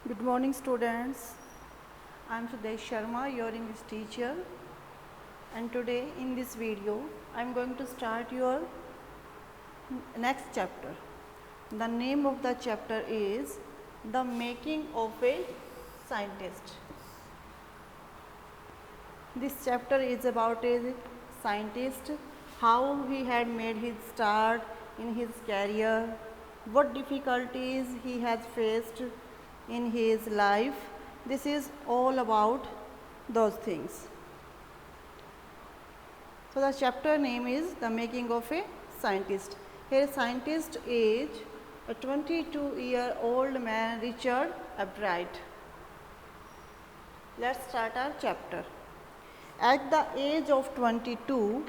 Good morning, students. I am Sudesh Sharma, your English teacher, and today in this video I am going to start your next chapter. The name of the chapter is The Making of a Scientist. This chapter is about a scientist, how he had made his start in his career, what difficulties he has faced in his life. This is all about those things. So the chapter name is The Making of a Scientist. Here scientist is a 22-year-old man, Richard Albright. Let's start our chapter. At the age of 22,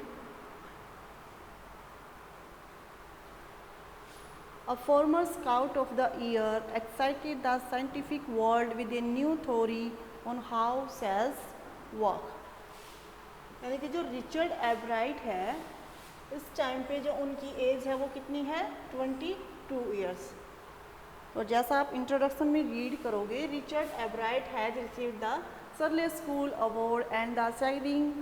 a former Scout of the Year excited the scientific world with a new theory on how cells work. यानी कि जो Richard एब्राइट है, इस time पे जो उनकी as है वो कितनी है 22 ईयर्स. और जैसा आप इंट्रोडक्शन में रीड करोगे, Richard Ebright has received the Searle school award and the सैगरिंग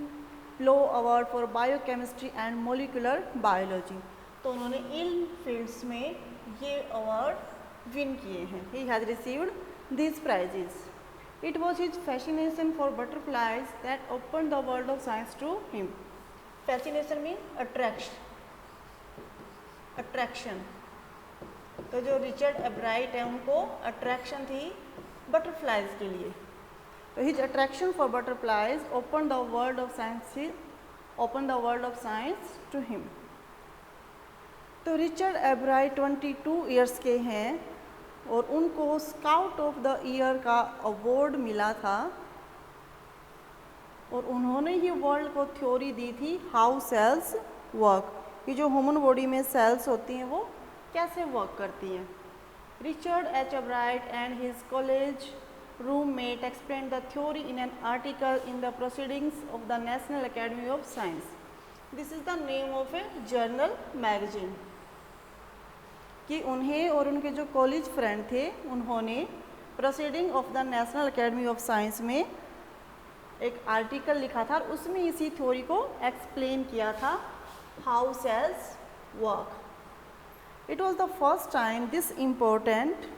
लो award for biochemistry and molecular biology. तो उन्होंने इन फील्ड्स में ये अवार्ड विन किए हैं. He has received these prizes. It was his fascination for butterflies that opened the world of science to him. Fascination means attraction. Attraction. तो जो Richard एब्राइट है उनको अट्रैक्शन थी बटरफ्लाइज के लिए. तो his attraction for butterflies opened the world of science to him. तो Richard एब्राइट 22 years के हैं और उनको स्काउट ऑफ द ईयर का अवार्ड मिला था और उन्होंने ही वर्ल्ड को थ्योरी दी थी हाउ सेल्स वर्क, कि जो ह्यूमन बॉडी में सेल्स होती हैं वो कैसे वर्क करती हैं. Richard H एब्राइट and his college roommate explain the theory in an article in the proceedings of the national academy of science. This is the name of A journal magazine. कि उन्हें और उनके जो कॉलेज फ्रेंड थे उन्होंने proceeding of the national academy of science में एक article लिखा था और उसमें इसी थ्योरी को एक्सप्लेन किया था how cells work. It was the first time this important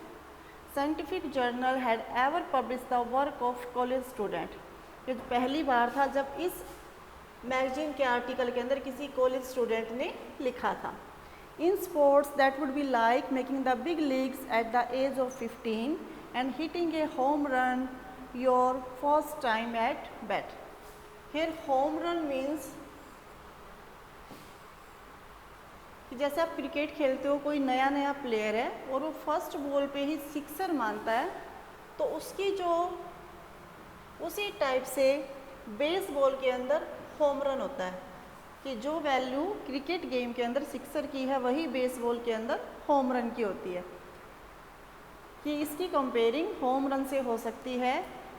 scientific journal had ever publish the work of college student. ये पहली बार था जब इस मैगजीन के आर्टिकल के अंदर किसी कॉलेज स्टूडेंट ने लिखा था. In sports, that would be like making the big leagues at the age of 15 and hitting a home run your first time at bat. Here home run means कि जैसे आप cricket खेलते हो, कोई नया प्लेयर है और वो फर्स्ट बॉल पे ही सिक्सर मानता है, तो उसकी जो उसी टाइप से बेसबॉल के अंदर होम रन होता है कि जो वैल्यू क्रिकेट गेम के अंदर सिक्सर की है वही बेसबॉल के अंदर होम रन की होती है. कि इसकी कंपेयरिंग होम रन से हो सकती है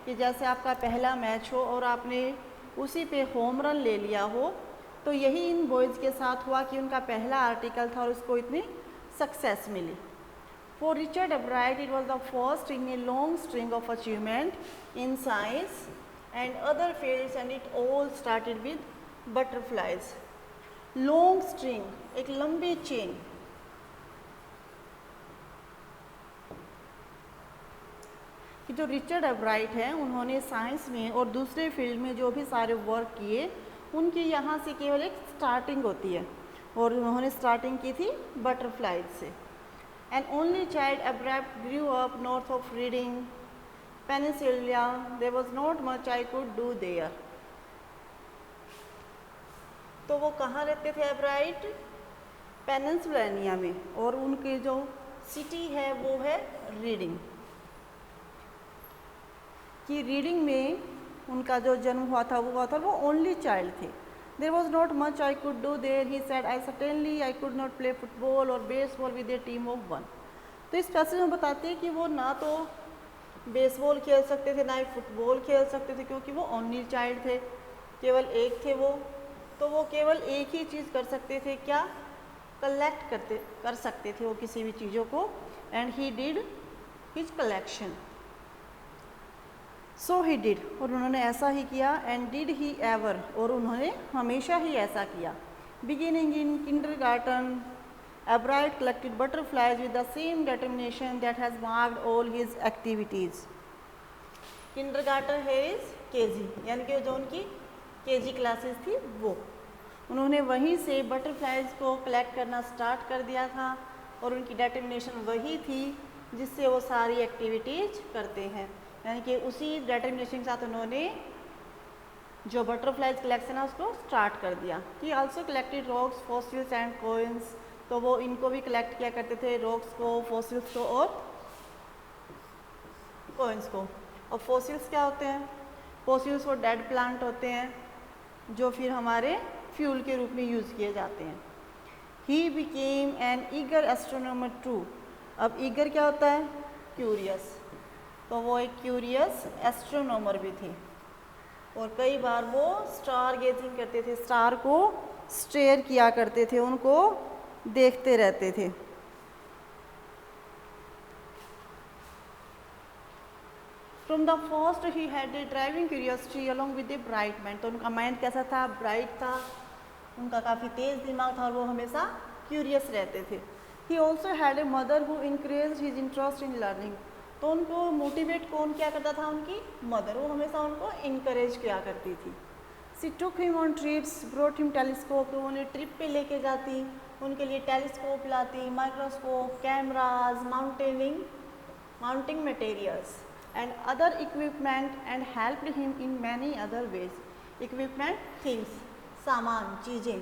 कि जैसे आपका पहला मैच हो और आपने उसी पे होम रन ले लिया हो. तो यही इन बॉयज़ के साथ हुआ कि उनका पहला आर्टिकल था और उसको इतनी सक्सेस मिली. For Richard Ebright it was the first in a long string of achievement in science and other fields and it all started with butterflies. Long string, एक लंबी चेन. कि जो रिचर्ड एब्राइट हैं उन्होंने साइंस में और दूसरे फील्ड में जो भी सारे वर्क किए उनकी यहाँ से केवल एक स्टार्टिंग होती है और उन्होंने स्टार्टिंग की थी बटरफ्लाइज से. An only child Ebright grew up north of Reading Pennsylvania. There was not much I could do there. तो वो कहाँ रहते थे एब्राइट? पेनिनसुलानिया में, और उनकी जो सिटी है वो है रीडिंग. कि रीडिंग में उनका जो जन्म हुआ था वो ओनली चाइल्ड थे. There was not much I could do there. He said I certainly I could not play football or baseball with a team of one. तो इस पैसेज में बताते हैं कि वो ना तो बेसबॉल खेल सकते थे ना ही फुटबॉल खेल सकते थे क्योंकि वो ओनली चाइल्ड थे, केवल एक थे वो. तो वो केवल एक ही चीज़ कर सकते थे, क्या? कलेक्ट कर सकते थे वो किसी भी चीज़ों को. And he did his collection. So he did, और उन्होंने ऐसा ही किया, एंड डिड ही एवर, और उन्होंने हमेशा ही ऐसा किया। Beginning in kindergarten, एब्राइट collected butterflies with the same determination that has marked all his activities. Kindergarten है इज केजी, यानी कि जो उनकी केजी क्लासेस थी वो, उन्होंने वहीं से बटरफ्लाइज को कलेक्ट करना स्टार्ट कर दिया था, और उनकी डिटर्मिनेशन वही थी जिससे वो सारी एक्टिविटीज करते हैं, यानी कि उसी डिटर्मिनेशन के साथ उन्होंने जो बटरफ्लाइज कलेक्शन है उसको स्टार्ट कर दिया। ही also collected rocks, fossils and coins, तो वो इनको भी कलेक्ट किया करते थे, रॉक्स को, फॉसिल्स को और कॉइन्स को। और फॉसिल्स क्या होते हैं? फॉसिल्स वो डेड प्लांट होते हैं जो फिर हमारे फ्यूल के रूप में यूज़ किए जाते हैं। He became an eager astronomer too, अब ईगर क्या होता है? क्यूरियस, तो वो एक क्यूरियस एस्ट्रोनॉमर भी थे, और कई बार वो स्टार गेजिंग करते थे, स्टार को स्टेयर किया करते थे, उनको देखते रहते थे। From the first he had a driving curiosity along with a bright mind, तो उनका माइंड कैसा था? ब्राइट था, उनका काफ़ी तेज़ दिमाग था और वो हमेशा क्यूरियस रहते थे। He also had a mother who increase his interest in learning, तो उनको मोटिवेट कौन किया करता था? उनकी मदर, वो हमेशा उनको इनकरेज किया करती थी। She took him on trips, brought him telescope, तो उन्हें ट्रिप पे लेके जाती, उनके लिए टेलीस्कोप लाती, microscope, cameras, mounting materials and other equipment, and helped him in many other ways. Equipment, things, सामान, चीज़ें,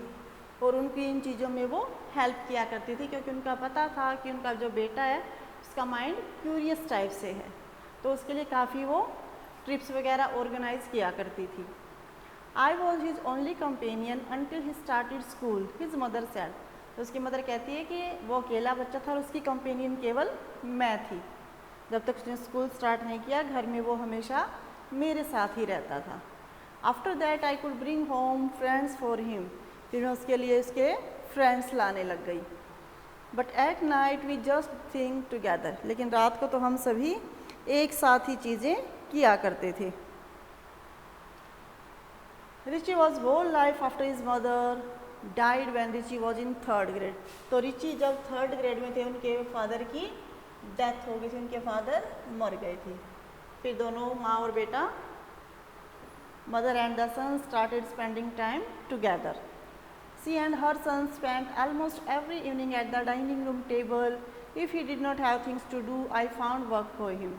और उनकी इन चीज़ों में वो हेल्प किया करती थी, क्योंकि उनका पता था कि उनका जो बेटा है उसका माइंड क्यूरियस टाइप से है, तो उसके लिए काफ़ी वो ट्रिप्स वगैरह ऑर्गेनाइज किया करती थी। I was his only companion until he started school, his mother said, तो उसकी मदर कहती है कि वो अकेला बच्चा था और उसकी कंपेनियन केवल मैं थी, जब तक उसने स्कूल स्टार्ट नहीं किया घर में वो हमेशा मेरे साथ ही रहता था। After that I could bring home friends for him, फिर मैं उसके लिए उसके फ्रेंड्स लाने लग गई। But at night we just think together, लेकिन रात को तो हम सभी एक साथ ही चीज़ें किया करते थे। Richie was whole life after his mother died when Richie was in 3rd grade, तो रिची जब 3rd ग्रेड में थे उनके फादर की डेथ हो गई थी, उनके फादर मर गए थे। फिर दोनों माँ और बेटा, mother and the son started spending time together. She and her son spent almost every evening at the dining room table. If he did not have things to do, I found work for him.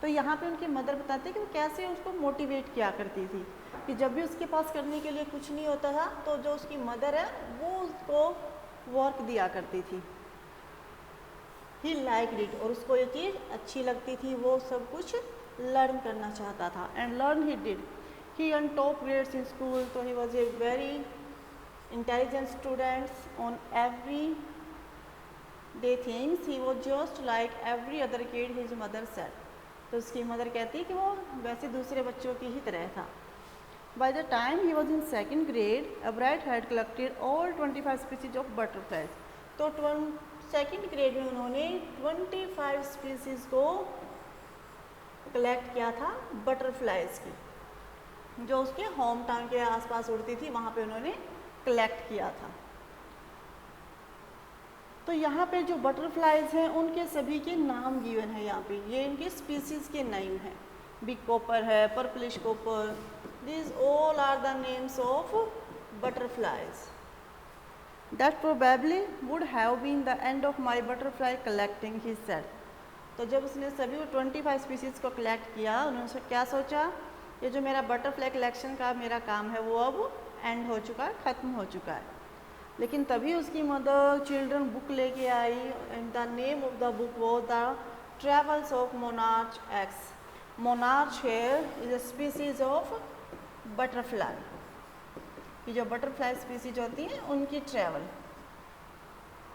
तो यहाँ पे उनकी mother बताते हैं कि वो कैसे उसको मोटिवेट किया करती थी, कि जब भी उसके पास करने के लिए कुछ नहीं होता था तो जो उसकी मदर है वो उसको वर्क दिया करती थी। ही लाइक्ड इट, और उसको ये चीज़ अच्छी लगती थी, वो सब कुछ लर्न करना चाहता था, and learn he did. He earn top grades in school, तो he was a very intelligent students on every day things. He was just like every other kid, his mother said. तो उसकी mother कहती है कि वो वैसे दूसरे बच्चों की ही तरह था। By the time he was in 2nd grade, Ebright had collected all 25 species of butterflies. तो 2nd grade में उन्होंने 25 species को कलेक्ट किया था बटरफ्लाइज की, जो उसके होम टाउन के आसपास उड़ती थी, वहाँ पे उन्होंने कलेक्ट किया था। तो यहाँ पे जो बटरफ्लाइज हैं उनके सभी के नाम गिवन है यहाँ पे, ये इनके स्पीसीज के नेम हैं। बिग कॉपर है, purplish copper, this all are the names of butterflies. That probably would have been the end of my butterfly collecting, he said. तो जब उसने सभी 25 स्पीसीज को कलेक्ट किया, उन्होंने क्या सोचा, ये जो मेरा बटरफ्लाई कलेक्शन का मेरा काम है वो अब एंड हो चुका है, ख़त्म हो चुका है। लेकिन तभी उसकी मदर चिल्ड्रन बुक लेके आई, and the name of the book वो the travels of monarch X. Monarch here is a species of butterfly, ये जो बटरफ्लाई स्पीसीज होती हैं उनकी travel.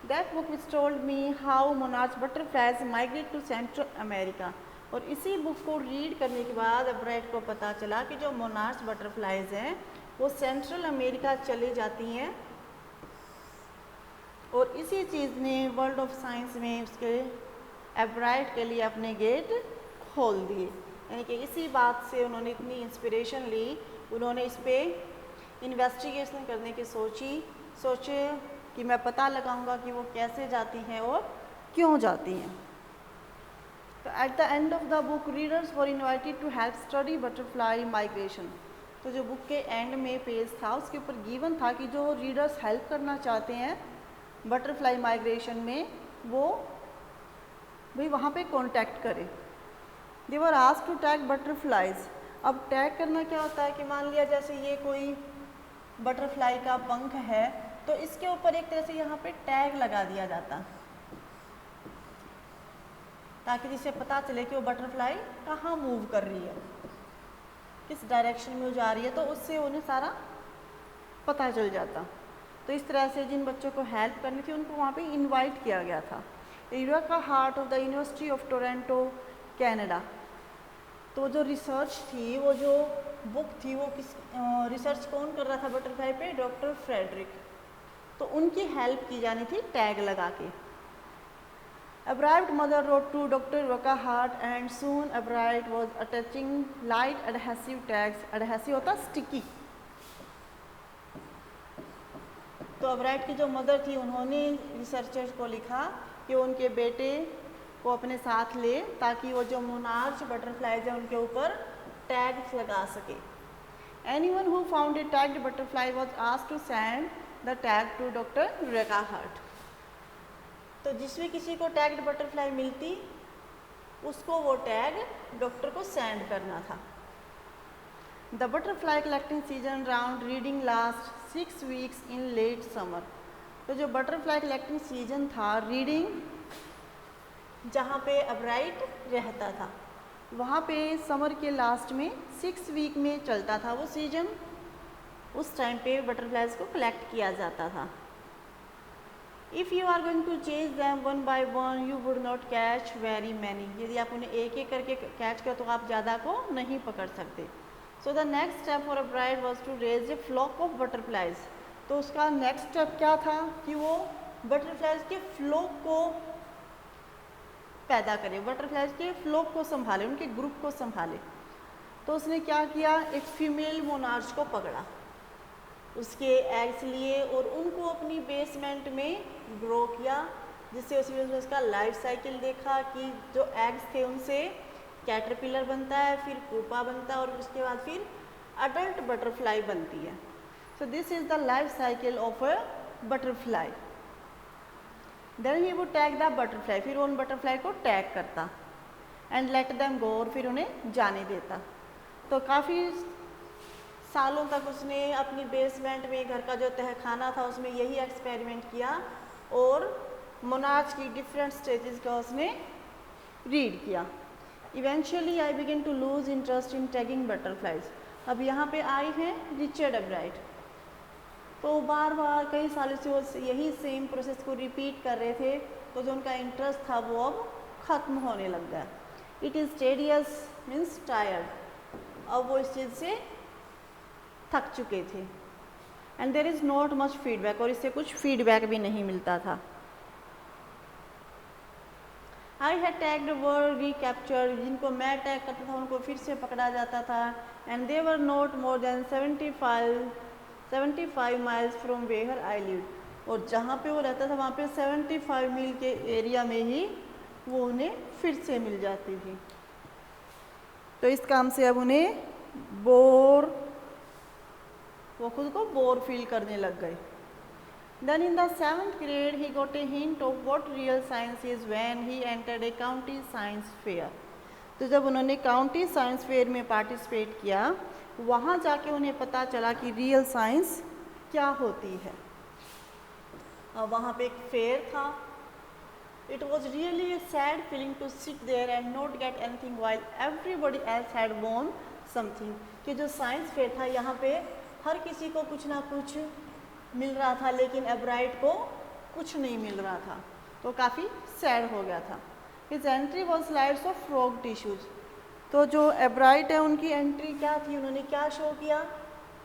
That book which told me how monarch butterflies migrate to Central America, और इसी book को read करने के बाद एब्राइट को पता चला कि जो मोनार्च बटरफ्लाइज हैं वो सेंट्रल अमेरिका चले जाती हैं, और इसी चीज़ ने वर्ल्ड ऑफ साइंस में उसके एब्राइट के लिए अपने गेट खोल दिए। यानी कि इसी बात से उन्होंने इतनी इंस्पिरेशन ली, उन्होंने इस पर इन्वेस्टिगेशन करने की सोचे कि मैं पता लगाऊंगा कि वो कैसे जाती हैं और क्यों जाती हैं। तो at the end of the book readers were invited to help study butterfly migration. तो जो बुक के एंड में पेज था उसके ऊपर गिवन था कि जो रीडर्स हेल्प करना चाहते हैं बटरफ्लाई माइग्रेशन में, वो भाई वहाँ पे कांटेक्ट करें। They were asked to tag butterflies. अब टैग करना क्या होता है कि मान लिया जैसे ये कोई बटरफ्लाई का पंख है, तो इसके ऊपर एक तरह से यहाँ पे टैग लगा दिया जाता, ताकि जिससे पता चले कि वो बटरफ्लाई कहाँ मूव कर रही है, किस डायरेक्शन में वो जा रही है, तो उससे उन्हें सारा पता चल जाता। तो इस तरह से जिन बच्चों को हेल्प करनी थी उनको वहाँ पे इनवाइट किया गया था। Eureka heart of the university of Toronto Canada. तो जो रिसर्च थी, वो जो बुक थी, वो किस रिसर्च कौन कर रहा था बटरफ्लाई पे? Doctor Frederick. तो उनकी हेल्प की जानी थी टैग लगा के। Abrived mother wrote to Dr. Rebecca Hart and soon Abrived was attaching light adhesive tags. Adhesive होता स्टिकी। तो अब्राइट की जो मदर थी उन्होंने रिसर्चर्स को लिखा कि उनके बेटे को अपने साथ ले, ताकि वो जो मोनार्च बटरफ्लाइज है उनके ऊपर टैग्स लगा सके। Anyone who found a tagged butterfly was asked to send the tag to Dr. Rebecca Hart. तो जिसमें किसी को टैग्ड बटरफ्लाई मिलती उसको वो टैग डॉक्टर को सेंड करना था। The butterfly collecting season round Reading last 6 weeks in late summer. तो जो बटरफ्लाई कलेक्टिंग सीजन था, रीडिंग जहाँ पे अब्राइट रहता था वहाँ पे समर के लास्ट में 6 वीक में चलता था वो सीजन। उस टाइम पे बटरफ्लाइज को कलेक्ट किया जाता था। If you are going to chase them one by one, you would not catch very many. यदि आप उन्हें एक एक करके कैच करो तो आप ज़्यादा को नहीं पकड़ सकते। So the next step for a bride was to raise a flock of butterflies. तो उसका नेक्स्ट स्टेप क्या था कि वो बटरफ्लाइज के फ्लॉक को पैदा करे, बटरफ्लाइज के फ्लॉक को संभाले, उनके ग्रुप को संभाले। तो उसने क्या किया, एक फीमेल मोनार्च को पकड़ा, उसके एग्स लिए और उनको अपनी बेसमेंट में ग्रो किया, जिससे उसने उसका लाइफ साइकिल देखा कि जो एग्स थे उनसे कैटरपिलर बनता है, फिर पुपा बनता है और उसके बाद फिर अडल्ट बटरफ्लाई बनती है। So this is the life cycle of a butterfly. Then he would tag the butterfly, फिर उन बटरफ्लाई को टैग करता एंड लेट देम गो, और फिर उन्हें जाने देता। तो काफ़ी सालों तक उसने अपनी बेसमेंट में घर का जो तहखाना था उसमें यही एक्सपेरिमेंट किया और मोनार्च की डिफरेंट स्टेजेस का उसने रीड किया। Eventually I begin to lose interest in tagging butterflies. अब यहाँ पे आए हैं रिचर्ड अब्राइट, तो बार बार कई सालों से वो यही सेम प्रोसेस को रिपीट कर रहे थे, तो जो उनका इंटरेस्ट था वो अब ख़त्म होने लग गया। It is tedious means tired, अब वो इस चीज़ से थक चुके थे। And there is not much feedback, और इससे कुछ फीडबैक भी नहीं मिलता था। I had tagged were recaptured, जिनको मैं टैग करता था उनको फिर से पकड़ा जाता था। And they were not more than 75 miles from where I live, और जहाँ पे वो रहता था वहाँ पे 75 मील के एरिया में ही वो उन्हें फिर से मिल जाती थी। तो इस काम से अब उन्हें वो खुद को बोर फील करने लग गए। Then in the 7th grade he got a hint of what real science is when he entered a county science fair. तो जब उन्होंने काउंटी साइंस फेयर में पार्टिसिपेट किया, वहाँ जाके उन्हें पता चला कि रियल साइंस क्या होती है। वहाँ पे एक फेयर था। It was really a sad feeling to sit there and not get anything while everybody else had won something. कि जो साइंस फेयर था यहाँ पे हर किसी को कुछ ना कुछ मिल रहा था, लेकिन अब्राइट को कुछ नहीं मिल रहा था, तो काफ़ी सैड हो गया था। His entry was slides of frog tissues. तो जो अब्राइट है उनकी एंट्री क्या थी, उन्होंने क्या शो किया,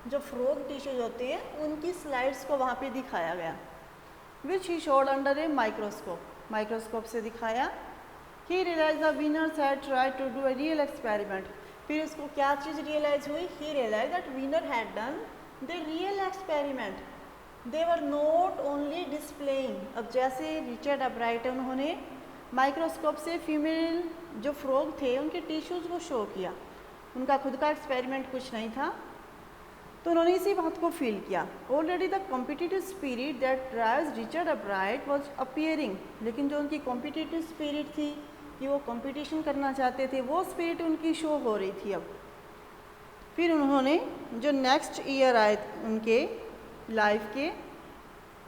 जो फ्रॉग टिश्यूज होते हैं उनकी स्लाइड्स को वहाँ पे दिखाया गया। Which he showed under a microscope, microscope से दिखाया। He realize the winners had try to do a real experiment. फिर उसको क्या चीज़ रियलाइज हुई? He realize that winner had done the real experiment, they were not only displaying. अब जैसे Richard अब्राइट उन्होंने माइक्रोस्कोप से फीमेल जो फ्रॉग थे उनके टिश्यूज़ को शो किया, उनका खुद का एक्सपेरिमेंट कुछ नहीं था, तो उन्होंने इसी बात को फील किया। Already the competitive spirit that drives Richard Ebright was appearing, लेकिन जो उनकी कॉम्पिटिटिव स्पिरिट थी कि वो कंपटीशन करना चाहते थे, वो स्पिरिट उनकी शो हो रही थी अब। फिर उन्होंने जो नेक्स्ट ईयर आए उनके लाइफ के,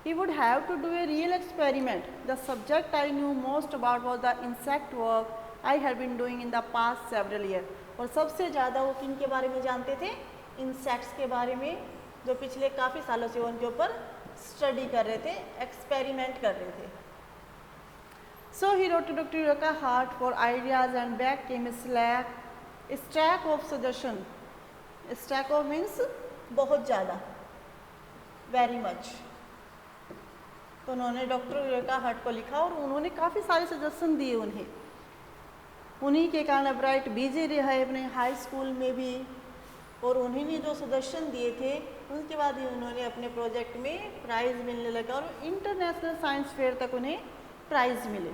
he would have to do a real experiment. The subject I knew most about was the insect work I had been doing in the past several years. और सबसे ज़्यादा वो किन के बारे में जानते थे? इंसेक्ट्स के बारे में, जो पिछले काफ़ी सालों से वो उनके ऊपर स्टडी कर रहे थे, एक्सपेरिमेंट कर रहे थे। So he wrote to Dr. Eureka Hart for ideas and back came a stack of suggestion. Stack of means बहुत ज़्यादा, very much. तो उन्होंने डॉक्टर यूरेका हार्ट को लिखा और उन्होंने काफ़ी सारे सजेशन दिए उन्हें। उन्हीं के कारण अब्राइट बिजी रहे अपने हाई स्कूल में भी, और उन्हीं ने जो सजेशन दिए थे उसके बाद ही उन्होंने अपने प्रोजेक्ट में प्राइज़ मिलने लगा और इंटरनेशनल साइंस फेयर तक उन्हें प्राइज़ मिले।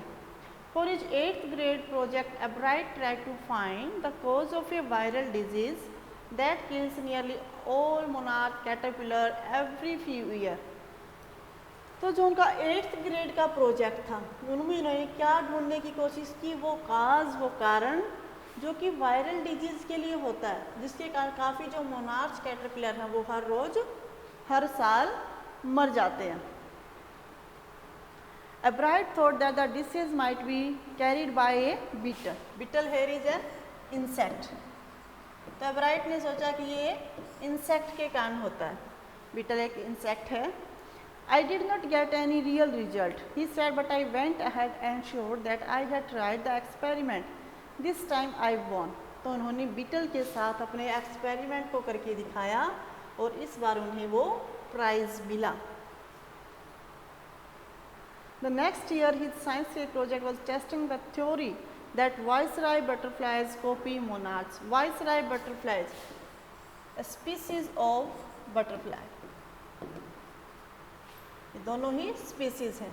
For his 8th grade project Ebright tried to find the cause of a viral disease that kills nearly all monarch caterpillar every few year. तो जो उनका 8th grade का प्रोजेक्ट था, उनमें उन्होंने क्या ढूंढने की कोशिश की? वो काज, वो कारण जो कि वायरल डिजीज़ के लिए होता है, जिसके कारण काफ़ी जो मोनार्च कैटरपिलर हैं वो हर रोज़ हर साल मर जाते हैं। Ebright thought that the disease might be carried by a beetle. Beetle here is an insect. तो अब्राइट ने सोचा कि ये इंसेक्ट के कारण होता है, बीटल एक इंसेक्ट है। I did not get any real result, he said, but I went ahead and showed that I had tried the experiment. This time I won. तो उन्होंने बीटल के साथ अपने एक्सपेरिमेंट को करके दिखाया और इस बार उन्हें वो प्राइज मिला। The next year his science fair project was testing the theory that viceroy butterflies copy monarchs. Viceroy butterflies, a species of butterfly. ये दोनों ही स्पीसीज हैं।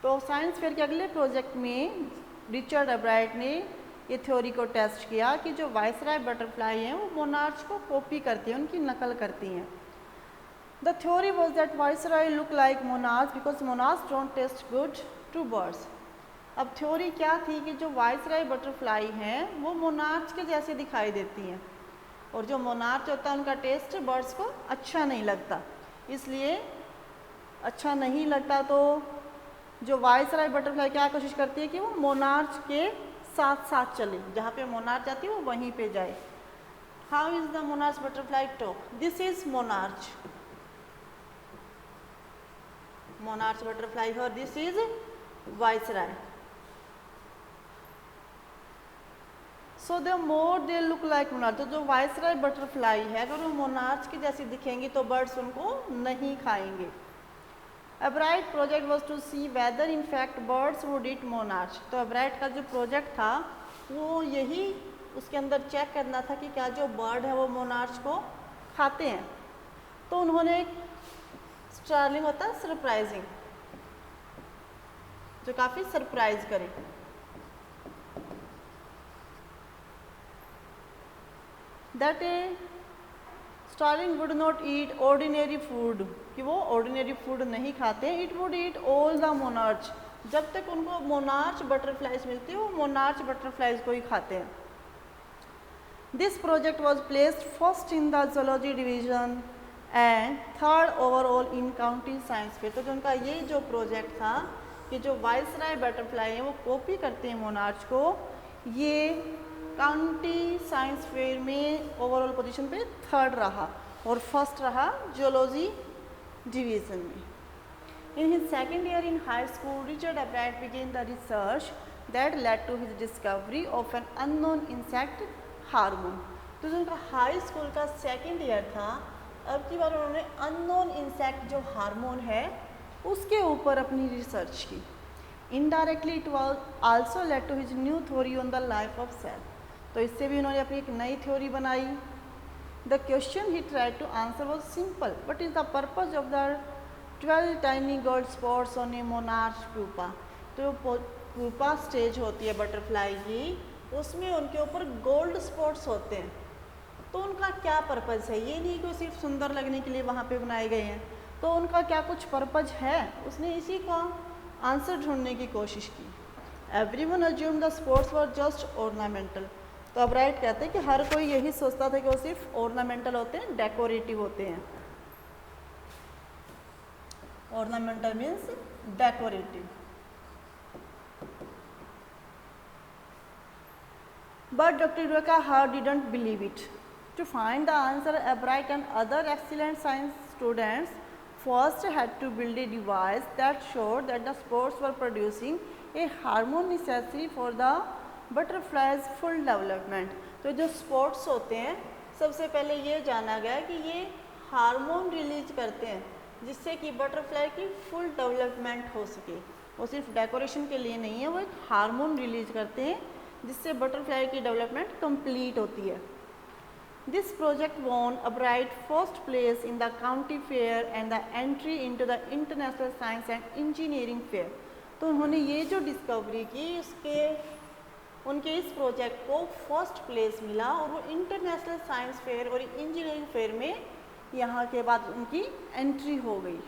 तो साइंस फेयर के अगले प्रोजेक्ट में रिचर्ड अब्राइट ने ये थ्योरी को टेस्ट किया कि जो वाइसराय बटरफ्लाई हैं वो मोनार्च को कॉपी करती हैं, उनकी नकल करती हैं। The theory was that viceroy look like monarch because monarch don't taste good to birds. अब थ्योरी क्या थी कि जो वाइसराय बटरफ्लाई हैं वो मोनार्च के जैसे दिखाई देती हैं, और जो मोनार्च होता है उनका टेस्ट बर्ड्स को अच्छा नहीं लगता, इसलिए अच्छा नहीं लगता तो जो वाइसराय बटरफ्लाई क्या कोशिश करती है कि वो मोनार्च के साथ साथ चले, जहाँ पे मोनार्च जाती है वो वहीं पे जाए। How is the monarch butterfly talk? This is monarch, monarch butterfly और this is viceroy. So the more they look like monarch, तो जो वाइसराय बटरफ्लाई है अगर वो मोनार्च की जैसी दिखेंगी तो बर्ड्स उनको नहीं खाएंगे। Ebright project was to see whether in fact birds would eat monarch. तो अब्राइट का जो प्रोजेक्ट था वो यही उसके अंदर चेक करना था कि क्या जो बर्ड है वो मोनार्च को खाते हैं। तो उन्होंने एक स्टार्लिंग होता है सरप्राइजिंग, जो काफ़ी सरप्राइज करे। That a starling would not eat ordinary food, कि वो ऑर्डिनरी फूड नहीं खाते, it would eat all the monarch. जब तक उनको मोनार्च बटरफ्लाइज मिलती है वो मोनार्च बटरफ्लाइज को ही खाते हैं। This project was placed first in the zoology division and third overall in county science fair. तो जो उनका ये जो प्रोजेक्ट था कि जो वाइसराय बटरफ्लाई है वो कॉपी करते हैं मोनार्च को, ये काउंटी साइंस फेयर में ओवरऑल पोजीशन पे थर्ड रहा और फर्स्ट रहा जूलॉजी डिवीजन में। In his second year in high school, Richard Abraham began the research that led to his discovery of an unknown insect hormone. तो जो उनका high school का सेकेंड ईयर था, अब की बार उन्होंने अननोन इंसेक्ट जो हार्मोन है उसके ऊपर अपनी रिसर्च की। Indirectly it was also led to his new theory on the life of cell. तो इससे भी उन्होंने अपनी एक नई थ्योरी बनाई. The question he tried to answer was simple. What is the purpose of the 12 tiny gold spots on a monarch pupa? तो pupa stage होती है बटरफ्लाई की, उसमें उनके ऊपर गोल्ड स्पॉट्स होते हैं. तो उनका क्या पर्पज़ है? ये नहीं कि वो सिर्फ सुंदर लगने के लिए वहाँ पे बनाए गए हैं. तो उनका क्या कुछ पर्पज़ है? उसने इसी का आंसर ढूंढने की कोशिश की. Everyone assume the sports were just ornamental. तो अब राइट कहते हैं कि हर कोई यही सोचता था कि वो सिर्फ ऑर्नामेंटल होते हैं, डेकोरेटिव होते हैं. Ornamental means decorative. But Dr. Durkheim didn't believe it. To find the answer, Albright and other excellent science students first had to build a device that showed that the spores were producing a hormone necessary for the butterfly's full development. तो जो sports होते हैं, सबसे पहले ये जाना गया कि ये हार्मोन रिलीज करते हैं जिससे कि बटरफ्लाई की फुल डेवलपमेंट हो सके. वो सिर्फ डेकोरेशन के लिए नहीं है, वो एक हार्मोन रिलीज करते हैं जिससे बटरफ्लाई की डेवलपमेंट कंप्लीट होती है. This project won Albright first place in the county fair and the entry into the international science and engineering fair. तो उन्होंने ये जो डिस्कवरी की उनके इस प्रोजेक्ट को फर्स्ट प्लेस मिला और वो इंटरनेशनल साइंस फेयर और इंजीनियरिंग फेयर में यहाँ के बाद उनकी एंट्री हो गई.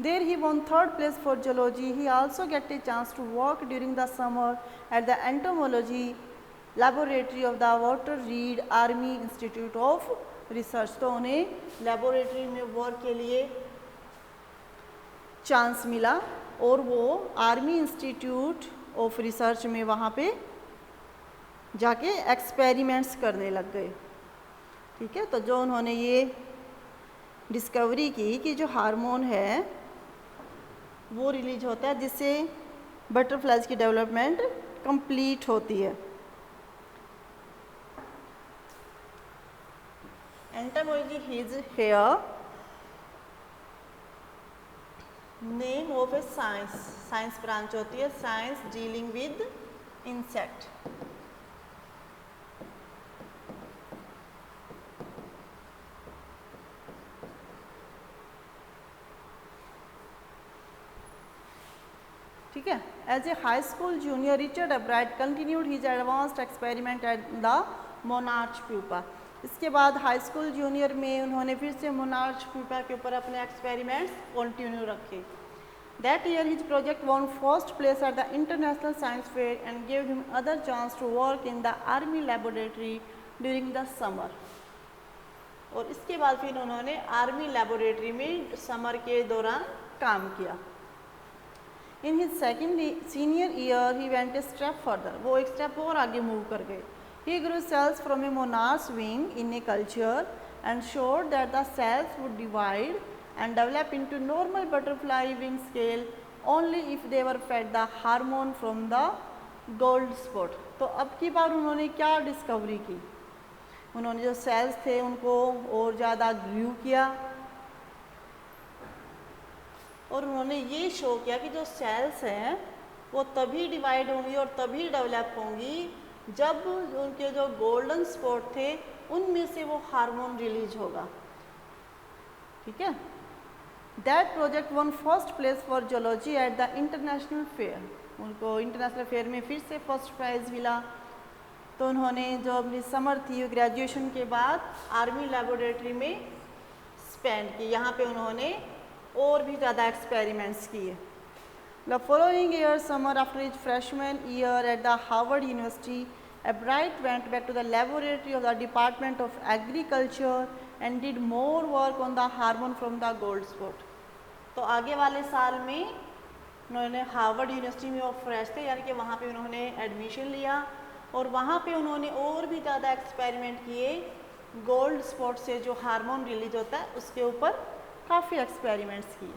There he won third place for zoology. He also get a chance to work during the summer at the entomology laboratory of the Walter Reed Army Institute of Research. तो उन्हें laboratory में work के लिए chance मिला और वो army institute of research में वहाँ पे जाके एक्सपेरिमेंट्स करने लग गए. ठीक है, तो जो उन्होंने ये डिस्कवरी की कि जो हार्मोन है वो रिलीज होता है जिससे बटरफ्लाइज की डेवलपमेंट कंप्लीट होती है. Entomology is here name of a science branch होती है, साइंस डीलिंग विद इंसेक्ट. ठीक है. As a high school junior Richard Albright continued his advanced experiment at the monarch pupa. इसके बाद हाई स्कूल जूनियर में उन्होंने फिर से मोनार्च प्यूपा के ऊपर अपने एक्सपेरिमेंट्स कंटिन्यू रखे. That year his project won first place at the international science fair and gave him other chance to work in the army laboratory during the summer. और इसके बाद फिर उन्होंने आर्मी लेबोरेटरी में समर के दौरान काम किया. In his senior year he went a step further. वो एक स्टेप और आगे मूव कर गए. He grew cells from a monarch wing in a culture and showed that the cells would divide and develop into normal butterfly wing scale only if they were fed the hormone from the gold spot. तो अब की बार उन्होंने क्या discovery की? उन्होंने जो sales थे उनको और ज़्यादा ग्रू किया और उन्होंने ये शो किया कि जो सेल्स हैं वो तभी डिवाइड होंगी और तभी डेवलप होंगी जब उनके जो गोल्डन स्पॉट थे उनमें से वो हार्मोन रिलीज होगा. ठीक है. That project one first place for zoology eight the international fair. उनको इंटरनेशनल फेयर में फिर से फर्स्ट प्राइज़ मिला. तो उन्होंने जो अपनी समर थी ग्रेजुएशन के बाद आर्मी लेबोरेटरी में स्पेंड की. यहाँ पे उन्होंने और भी ज़्यादा एक्सपेरिमेंट्स किए. The following year summer after his freshman year at the Harvard university Albright went back to the laboratory of the Department of Agriculture and did more work on the hormone from the gold spot. तो आगे वाले साल में उन्होंने Harvard university में वो fresh थे, यानी कि वहाँ पे उन्होंने एडमिशन लिया और वहाँ पे उन्होंने और भी ज़्यादा एक्सपेरिमेंट किए. गोल्ड स्पॉट से जो हार्मोन रिलीज होता है उसके ऊपर काफ़ी एक्सपेरिमेंट्स किए.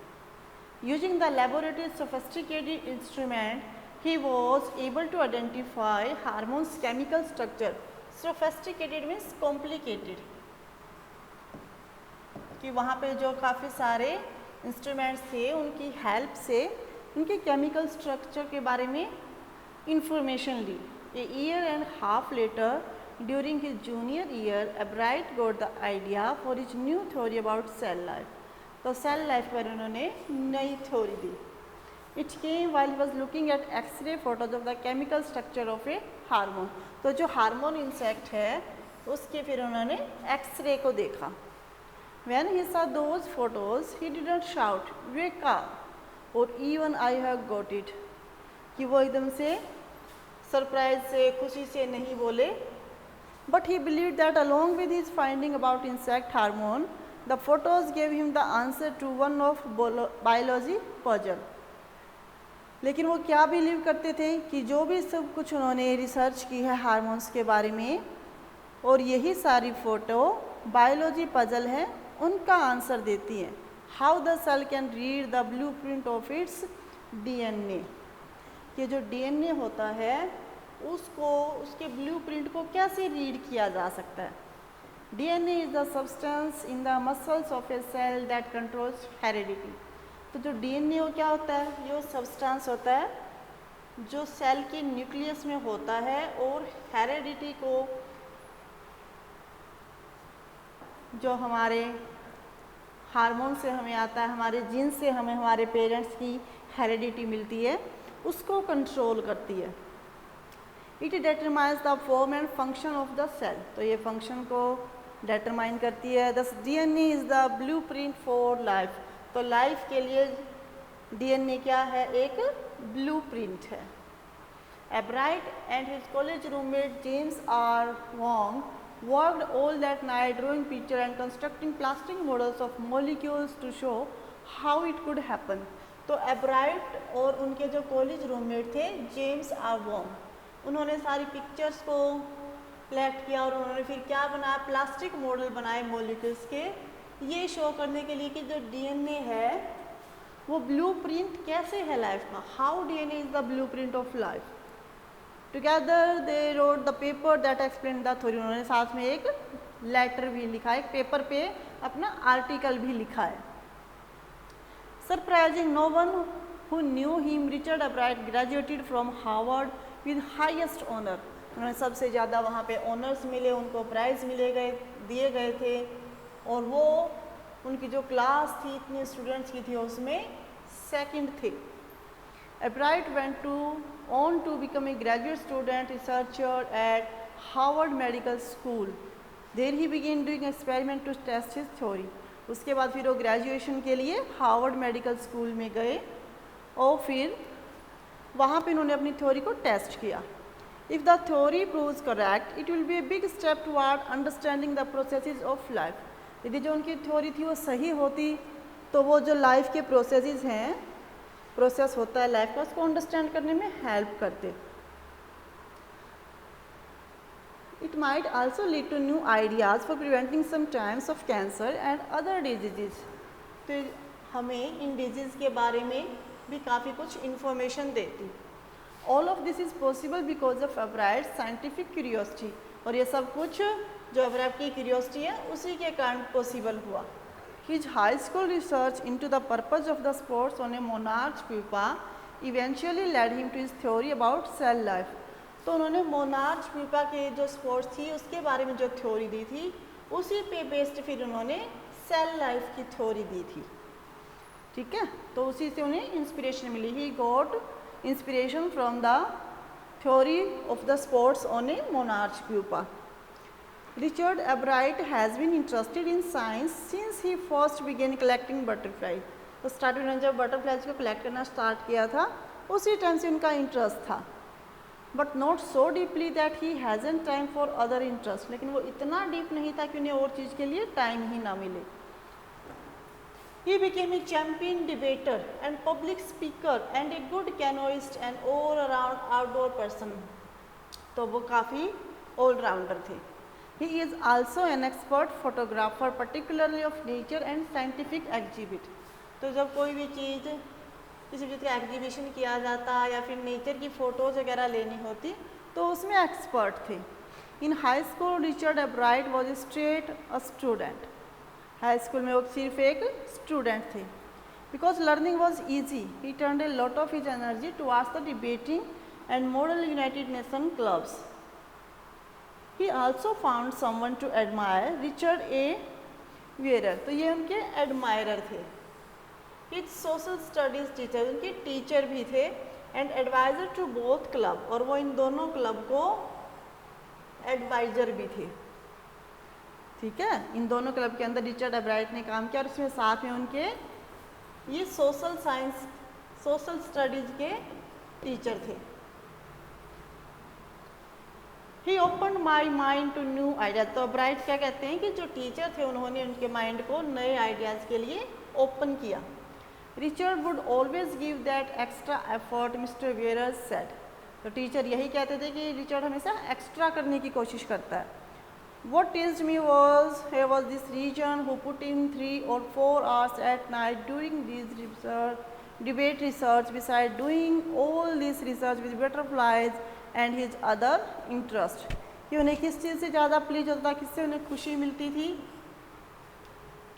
Using the laboratory sophisticated instrument he was able to identify hormones chemical structure. Sophisticated means complicated. कि वहाँ पे जो काफ़ी सारे इंस्ट्रूमेंट्स थे उनकी हेल्प से उनके केमिकल स्ट्रक्चर के बारे में इंफॉर्मेशन ली। A year and half later during his junior year Ebright got the idea for his new theory about cell life. तो सेल लाइफ पर उन्होंने नई थ्योरी दी। It came while he was looking at X-ray photos of the chemical structure of a hormone. तो जो hormone insect है उसके फिर उन्होंने एक्सरे को देखा। When he saw those photos, he did not shout, "Wake up!" or even I have got it. कि वो एकदम से सरप्राइज से खुशी से नहीं बोले, but he believed that along with his finding about insect hormone, the photos gave him the answer to one of biology puzzle. लेकिन वो क्या बिलीव करते थे कि जो भी सब कुछ उन्होंने रिसर्च की है हार्मोन्स के बारे में और यही सारी फ़ोटो बायोलॉजी पजल है उनका आंसर देती हैं। How the cell can read the blueprint of its DNA. ये जो डीएनए होता है उसको उसके ब्लूप्रिंट को कैसे रीड किया जा सकता है। DNA is the substance in the muscles of a cell that controls heredity. तो जो डीएनए वो क्या होता है, ये सब्सटेंस होता है जो सेल के न्यूक्लियस में होता है और हेरिडिटी को, जो हमारे हार्मोन से हमें आता है, हमारे जीन से हमें हमारे पेरेंट्स की हेरिडिटी मिलती है, उसको कंट्रोल करती है। It determines the form and function of the cell. तो ये फंक्शन को डिटरमाइन करती है। This DNA is the blueprint for life. तो लाइफ के लिए डीएनए क्या है, एक ब्लूप्रिंट है। Ebright and his college roommate James R Wong worked all that night drawing picture and constructing plastic models of molecules to show how it could happen. तो एब्राइट और उनके जो कॉलेज रूममेट थे जेम्स आर वोंग, उन्होंने सारी pictures को collect किया और उन्होंने फिर क्या बनाया, प्लास्टिक मॉडल बनाए मॉलिक्यूल्स के, ये शो करने के लिए कि जो डीएनए है वो ब्लूप्रिंट कैसे है लाइफ का। How DNA is the blueprint of life. Together they wrote the paper that explain the theory. उन्होंने साथ में एक लेटर भी लिखा है, एक पेपर पे अपना आर्टिकल भी लिखा है। Surprising no one who knew him Richard Ebright graduated from Harvard with highest honour. उन्हें सबसे ज़्यादा वहाँ पे ऑनर्स मिले, उनको प्राइज़ दिए गए थे और वो उनकी जो क्लास थी इतने स्टूडेंट्स की थी उसमें सेकंड थे। एब्राइट went on to become a graduate student researcher at Harvard Medical School. There he began doing experiment to test his theory. उसके बाद फिर वो ग्रेजुएशन के लिए हार्वर्ड मेडिकल स्कूल में गए और फिर वहाँ पे उन्होंने अपनी थ्योरी को टेस्ट किया। If the theory proves correct, it will be a big step toward understanding the processes of life. यदि जो उनकी थ्योरी थी वो सही होती तो वो जो लाइफ के प्रोसेस होता है लाइफ का, उसको अंडरस्टैंड करने में हेल्प करते। It might also lead to new ideas for preventing some times of cancer and other disease. तो हमें इन डिजीज़ के बारे में भी काफ़ी कुछ इंफॉर्मेशन देती। All of this is possible because of एब्राइट scientific curiosity. और ये सब कुछ जो एब्राइट की क्यूरियोसिटी है उसी के कारण पॉसिबल हुआ। His high school research into the purpose of the spores on a monarch pupa eventually led him to his theory about cell life. तो उन्होंने मोनार्च प्यूपा के जो स्पोर्स थी उसके बारे में जो थ्योरी दी थी उसी पे बेस्ड फिर उन्होंने सेल लाइफ की थ्योरी दी थी। ठीक है, तो उसी से उन्हें इंस्पिरेशन मिली। He got inspiration from the theory of the spores on a monarch pupa. Richard Ebright has been interested in science since he first began collecting butterflies. तो स्टार्टिंग में जब बटरफ्लाइज को कलेक्ट करना स्टार्ट किया था उसी time से उनका इंटरेस्ट था, but not so deeply that he hasn't time for other interest. लेकिन वो इतना डीप नहीं था कि उन्हें और चीज़ के लिए टाइम ही ना मिले। He became a champion debater and public speaker and a good canoeist and all around outdoor person. तो वो काफ़ी ऑलराउंडर थे। He is also an expert photographer, particularly of nature and scientific exhibit. तो जब कोई भी चीज़ किसी चीज़ का एग्जीबिशन किया जाता या फिर नेचर की फ़ोटोज़ वगैरह लेनी होती तो उसमें एक्सपर्ट थे। इन high school Richard एब्राइट was straight a student. High school में वो सिर्फ एक स्टूडेंट थे। Because learning was easy, he turned a lot of his energy towards the debating and Model United Nations clubs. He also found someone to admire, Richard A. Weir. तो ये उनके admirer थे. His social studies teacher, उनके teacher भी थे, and adviser to both club, और वो इन दोनों क्लब को एडवाइज़र भी थे. ठीक है, इन दोनों क्लब के अंदर रिचर्ड एब्राइट ने काम किया और इसमें साथ में उनके ये सोशल साइंस, सोशल स्टडीज़ के टीचर थे. He open my mind to new idea. तो ब्राइट क्या कहते हैं कि जो टीचर थे उन्होंने उनके माइंड को नए आइडियाज़ के लिए ओपन किया. Richard would always give that extra effort, mister Weir said. तो टीचर यही कहते थे कि रिचर्ड हमेशा एक्स्ट्रा करने की कोशिश करता है. What teased me was this region who put in 3 or 4 hours at night during these debate research beside doing all this research with butterflies and his other interest. कि उन्हें किस चीज़ से ज़्यादा प्लीज होता था, किससे उन्हें खुशी मिलती थी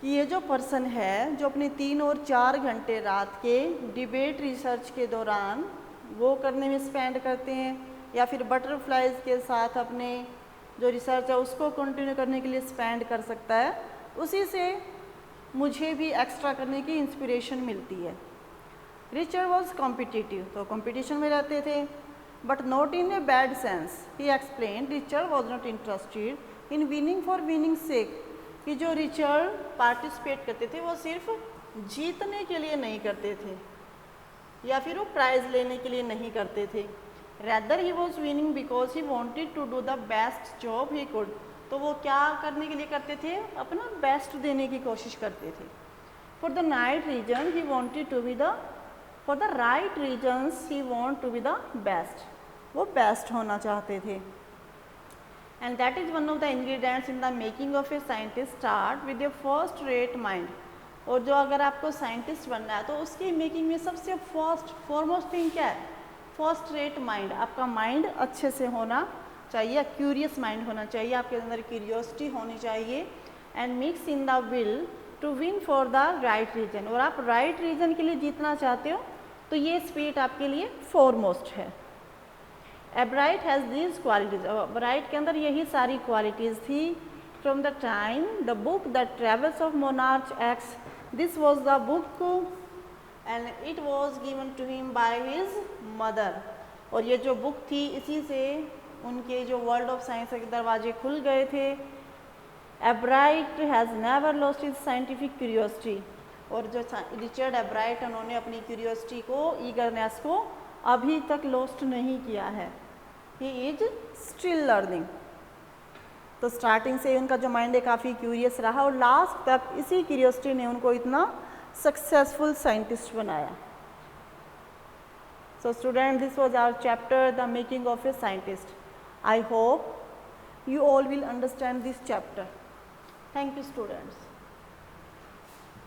कि ये जो पर्सन है जो अपने 3 और 4 घंटे रात के डिबेट रिसर्च के दौरान वो करने में स्पेंड करते हैं या फिर बटरफ्लाइज के साथ अपने जो रिसर्च है उसको कंटिन्यू करने के लिए स्पेंड कर सकता है, उसी से मुझे भी एक्स्ट्रा करने की इंस्पिरेशन मिलती है. रिचर्ड वॉज कॉम्पिटिटिव, तो कंपटीशन में रहते थे, but not in a bad sense. He explain Richard was not interested in winning for winning sake. कि जो रिचर्ड पार्टिसिपेट करते थे वो सिर्फ जीतने के लिए नहीं करते थे या फिर वो प्राइज़ लेने के लिए नहीं करते थे. Rather he was winning because he wanted to do the best job he could. तो वो क्या करने के लिए करते थे, अपना बेस्ट देने की कोशिश करते थे. For the right reason he wanted to be the, for the right reasons he want to be the best. वो बेस्ट होना चाहते थे. And that is one of the ingredients in the making of a scientist. Start with a first rate mind. और जो अगर आपको scientist बनना है तो उसकी मेकिंग में सबसे फॉरमोस्ट थिंग क्या है, फर्स्ट रेट माइंड. आपका माइंड अच्छे से होना चाहिए, क्यूरियस माइंड होना चाहिए, आपके अंदर क्यूरियोसिटी होनी चाहिए. And mix in the will to win for the right reason. और आप राइट रीजन के लिए जीतना चाहते हो तो ये स्पिरिट आपके लिए फॉरमोस्ट है. एब्राइट हैज़ दीज क्वालिटीज. एब्राइट के अंदर यही सारी क्वालिटीज़ थी. From the time the book the travels of monarch x, this was the book and it was given to him by his mother. और ये जो बुक थी इसी से उनके जो वर्ल्ड ऑफ साइंस के दरवाजे खुल गए थे. एब्राइट has never lost his scientific curiosity. और जो रिचर्ड एब्राइट उन्होंने अपनी क्यूरियोसिटी को, ईगरनेस को अभी तक लॉस्ट नहीं किया है. He is still learning. तो स्टार्टिंग से उनका जो माइंड है काफ़ी क्यूरियस रहा और लास्ट तक इसी क्यूरियोसिटी ने उनको इतना सक्सेसफुल साइंटिस्ट बनाया. So students, this was our chapter, the making of a scientist. I hope you all will understand this chapter. Thank you students.